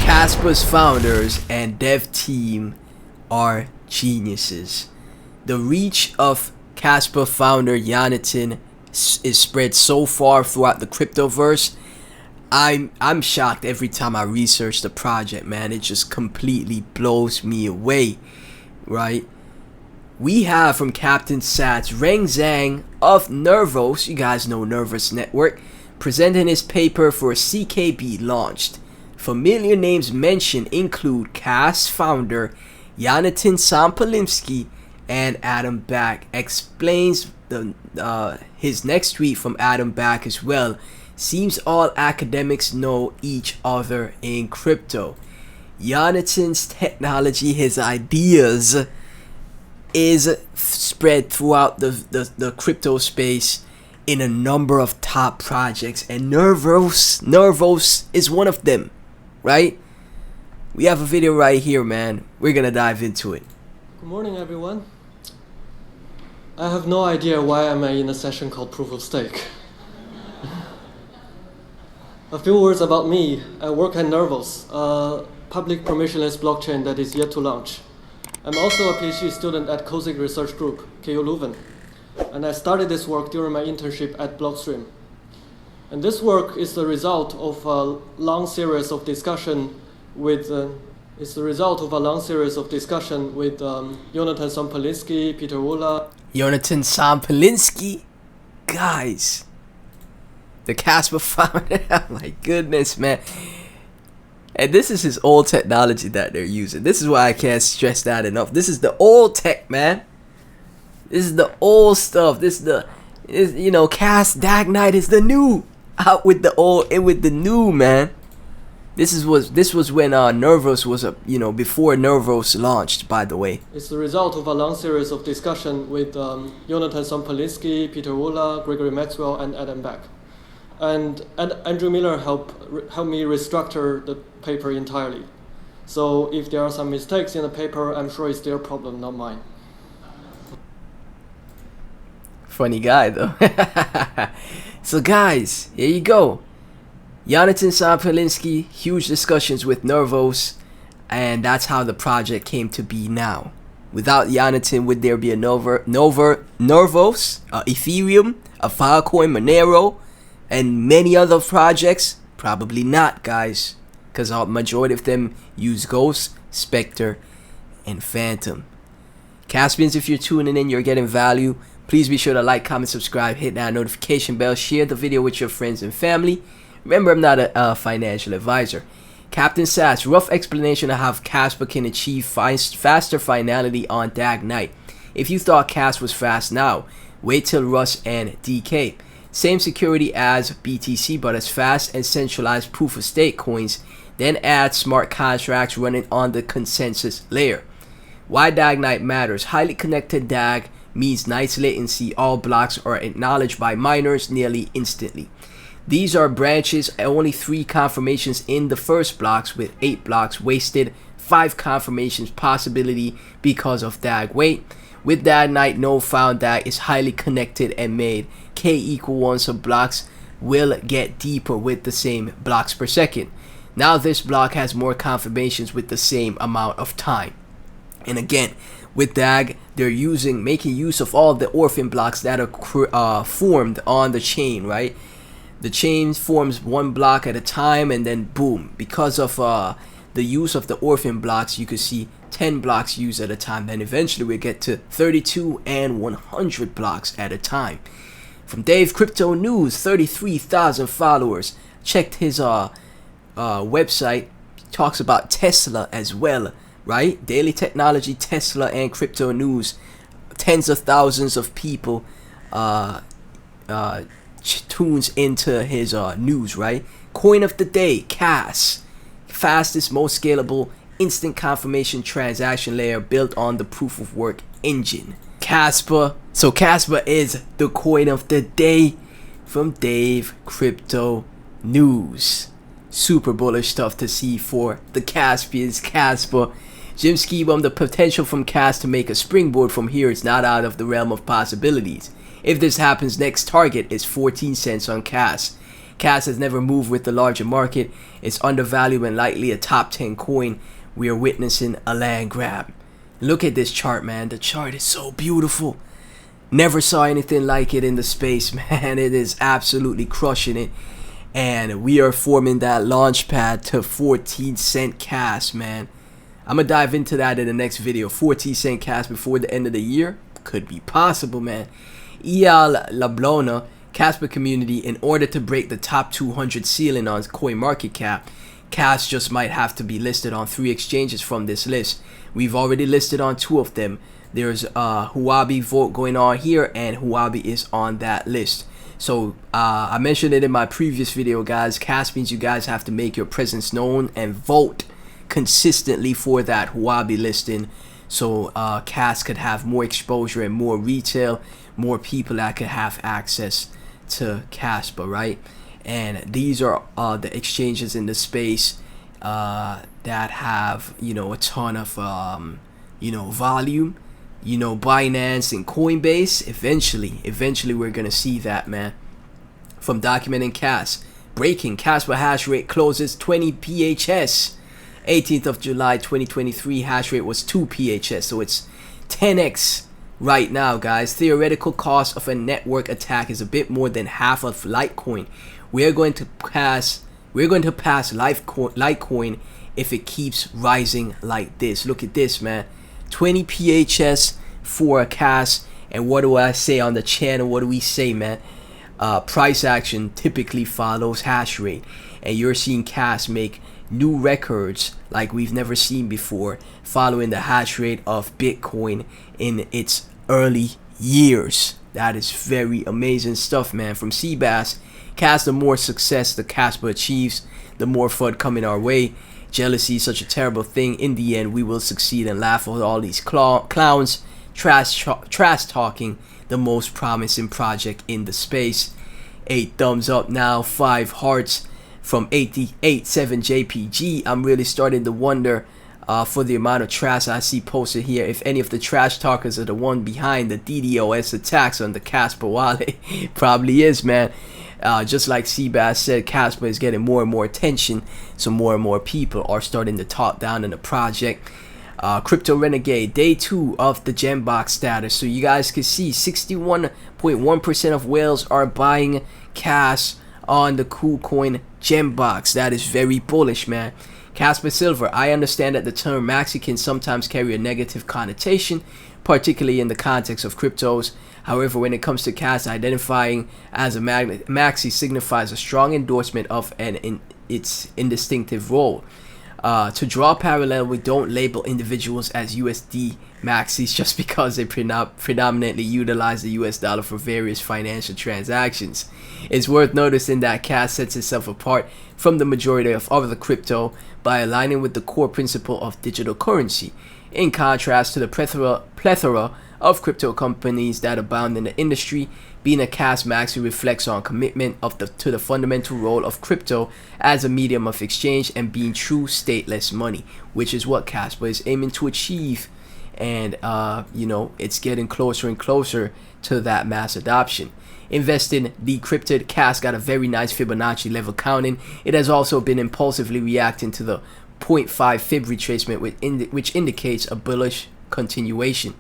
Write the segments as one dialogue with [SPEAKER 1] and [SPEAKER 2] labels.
[SPEAKER 1] Kaspa'S founders and dev team are geniuses. The reach of Kaspa founder Yonatan is spread so far throughout the cryptoverse. I'm shocked every time I research the project, man. It just completely blows me away, right? We have from Captain Sats Reng Zhang of Nervos, you guys know Nervos Network, presenting his paper for CKB launched. Familiar names mentioned include Kas founder Yonatan Sampolinsky and Adam Back. Explains his next tweet from Adam Back as well. Seems all academics know each other in crypto. Yonatan's technology, his ideas, is spread throughout the crypto space in a number of top projects, and Nervos is one of them, right? We have a video right here, man. We're gonna dive into it.
[SPEAKER 2] Good morning, everyone. I have no idea why am I in a session called Proof of Stake. A few words about me. I work at Nervos, a public permissionless blockchain that is yet to launch. I'm also a PhD student at Kosik Research Group, KU Leuven, and I started this work during my internship at Blockstream. And this work is the result of a long series of discussion with Yonatan Sampolinsky, Peter Wola.
[SPEAKER 1] Yonatan Sampolinsky, guys. The Kaspa founder, oh my goodness, man. And this is his old technology that they're using. This is why I can't stress that enough. This is the old tech, man. This is the old stuff. This is you know, Kas Dag Knight is the new. Out with the old and with the new, man. This was when Nervos was before Nervos launched, by the way.
[SPEAKER 2] It's the result of a long series of discussion with Yonatan Sampolinsky, Peter Wola, Gregory Maxwell, and Adam Back. And Andrew Miller helped me restructure the paper entirely. So if there are some mistakes in the paper, I'm sure it's their problem, not mine.
[SPEAKER 1] Funny guy, though. So guys, here you go. Yonatan Sampolinsky, huge discussions with Nervos, and that's how the project came to be now. Without Yonatan, would there be a Nervos, Ethereum, a Filecoin, Monero, and many other projects? Probably not, guys, because a majority of them use Ghost, Spectre, and Phantom. Caspians, if you're tuning in, you're getting value. Please be sure to like, comment, subscribe, hit that notification bell, share the video with your friends and family. Remember, I'm not a financial advisor. Captain Sats, rough explanation of how Kaspa can achieve faster finality on Dag Knight. If you thought Kas was fast now, wait till Russ and DK. Same security as BTC, but as fast and centralized proof of stake coins. Then add smart contracts running on the consensus layer. Why Dag Knight matters. Highly connected Dag means nice latency. All blocks are acknowledged by miners nearly instantly. These are branches, only 3 confirmations in the first blocks with 8 blocks wasted, 5 confirmations possibility because of Dag weight. With Dag Knight, no found Dag is highly connected and made K equal 1, so blocks will get deeper with the same blocks per second. Now this block has more confirmations with the same amount of time. And again, with Dag, they're making use of all the orphan blocks that are formed on the chain, right? The chain forms 1 block at a time, and then boom, because of the use of the orphan blocks, you could see 10 blocks used at a time. Then eventually we get to 32 and 100 blocks at a time. From Dave Crypto News, 33,000 followers. Checked his website. Talks about Tesla as well, right? Daily Technology, Tesla, and Crypto News. Tens of thousands of people tunes into his news, right? Coin of the day, Kas. Fastest, most scalable, instant confirmation transaction layer built on the proof of work engine. Kaspa. So Kaspa is the coin of the day from Dave Crypto News. Super bullish stuff to see for the Caspians. Kaspa. Jim Skibum, the potential from Kas to make a springboard from here is not out of the realm of possibilities. If this happens, next target is 14 cents on Kas. Cas has never moved with the larger market. It's undervalued and likely a top 10 coin. We are witnessing a land grab. Look at this chart, man. The chart is so beautiful. Never saw anything like it in the space, man. It is absolutely crushing it. And we are forming that launch pad to 14-cent Cas, man. I'm going to dive into that in the next video. 14-cent Cas before the end of the year. Could be possible, man. Lablona, Caspa community, in order to break the top 200 ceiling on CoinMarketCap, Cas just might have to be listed on 3 exchanges from this list. We've already listed on 2 of them. There's Huobi vote going on here, and Huobi is on that list. So I mentioned it in my previous video, guys. Cas means you guys have to make your presence known and vote consistently for that Huobi listing, so Cas could have more exposure and more retail, more people that could have access to Kaspa, right? And these are the exchanges in the space that have, you know, a ton of you know, volume. You know, Binance and Coinbase. Eventually we're gonna see that, man. From documenting Cas, breaking Kaspa hash rate closes 20 PHS. 18th of July 2023 hash rate was 2 PHS, so it's 10x right now, guys. Theoretical cost of a network attack is a bit more than half of Litecoin. We're going to pass Litecoin if it keeps rising like this. Look at this, man. 20 PHS for a Cas. And what do I say on the channel? What do we say, man? Price action typically follows hash rate, and you're seeing Cas make new records like we've never seen before, following the hash rate of Bitcoin in its early years. That is very amazing stuff, man. From Seabass, Cas, the more success the Kaspa achieves, the more FUD coming our way. Jealousy is such a terrible thing. In the end, we will succeed and laugh at all these clowns trash talking the most promising project in the space. 8 thumbs up now, 5 hearts from 887 JPG. I'm really starting to wonder for the amount of trash I see posted here, if any of the trash talkers are the one behind the DDoS attacks on the Kaspa wallet. Probably is, man. Just like Seabass said, Kaspa is getting more and more attention, so more and more people are starting to talk down in the project. Crypto Renegade, day 2 of the Gembox status. So you guys can see 61.1% of whales are buying Cas on the KuCoin Gembox. That is very bullish, man. Caspa Silver, I understand that the term maxi can sometimes carry a negative connotation, particularly in the context of cryptos. However, when it comes to Cas, identifying as a maxi signifies a strong endorsement of its indistinctive role. To draw a parallel, we don't label individuals as USD maxis just because they predominantly utilize the US dollar for various financial transactions. It's worth noticing that Cas sets itself apart from the majority of other crypto by aligning with the core principle of digital currency. In contrast to the plethora of crypto companies that abound in the industry, being a Cas maxi reflects on commitment to the fundamental role of crypto as a medium of exchange and being true stateless money, which is what Kaspa is aiming to achieve. And you know, it's getting closer and closer to that mass adoption. Invest in Decrypted. Cas got a very nice Fibonacci level counting. It has also been impulsively reacting to the 0.5 fib retracement, which indicates a bullish continuation.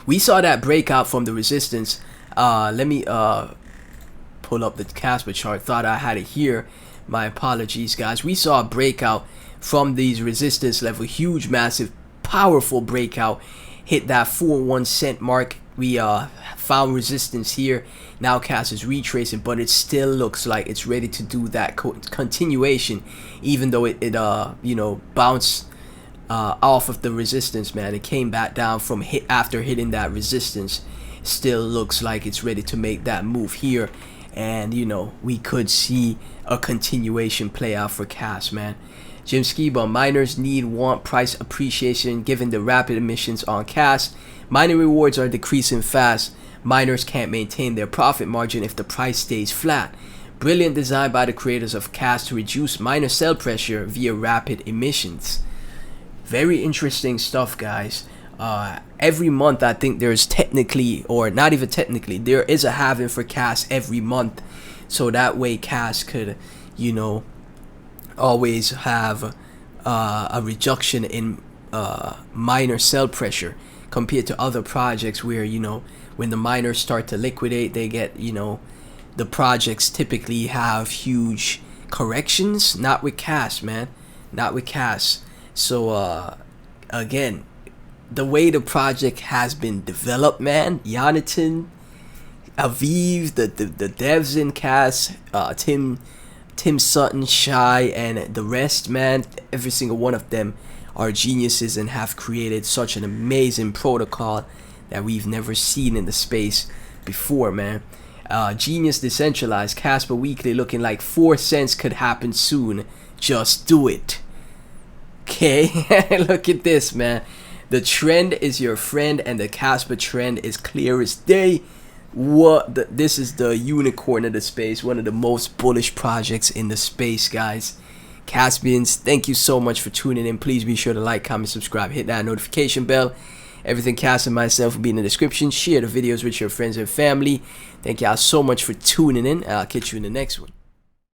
[SPEAKER 1] We saw that breakout from the resistance. Let me pull up the Kaspa chart. Thought I had it here. My apologies, guys. We saw a breakout from these resistance level. Huge, massive, powerful breakout. Hit that 41 cent mark. We found resistance here. Now Cas is retracing, but it still looks like it's ready to do that continuation, even though it you know, bounced off of the resistance, man. It came back down from after hitting that resistance. Still looks like it's ready to make that move here, and you know, we could see a continuation play out for Cas, man. Jim Skiba, miners want price appreciation given the rapid emissions on Cas. Mining rewards are decreasing fast. Miners can't maintain their profit margin if the price stays flat. Brilliant design by the creators of Cas to reduce miner sell pressure via rapid emissions. Very interesting stuff, guys. Every month I think there's technically, or not even technically, there is a halving for Cas every month. so that way Cas could, you know, always have a reduction in miner sell pressure compared to other projects where, you know, when the miners start to liquidate, they get, you know, the projects typically have huge corrections. Not with Cas, man, not with Cas. So again, the way the project has been developed, man, Yonatan, Aviv, the devs in Cas, Tim Sutton, Shy, and the rest, man, every single one of them are geniuses and have created such an amazing protocol that we've never seen in the space before, man. Genius decentralized, Casper Weekly looking like 4 cents could happen soon. Just do it. Okay, look at this, man. The trend is your friend, and the Casper trend is clear as day. This is the unicorn of the space, one of the most bullish projects in the space, guys. Caspians, thank you so much for tuning in. Please be sure to like, comment, subscribe, hit that notification bell. Everything Cas and myself will be in the description. Share the videos with your friends and family. Thank y'all so much for tuning in. I'll catch you in the next one.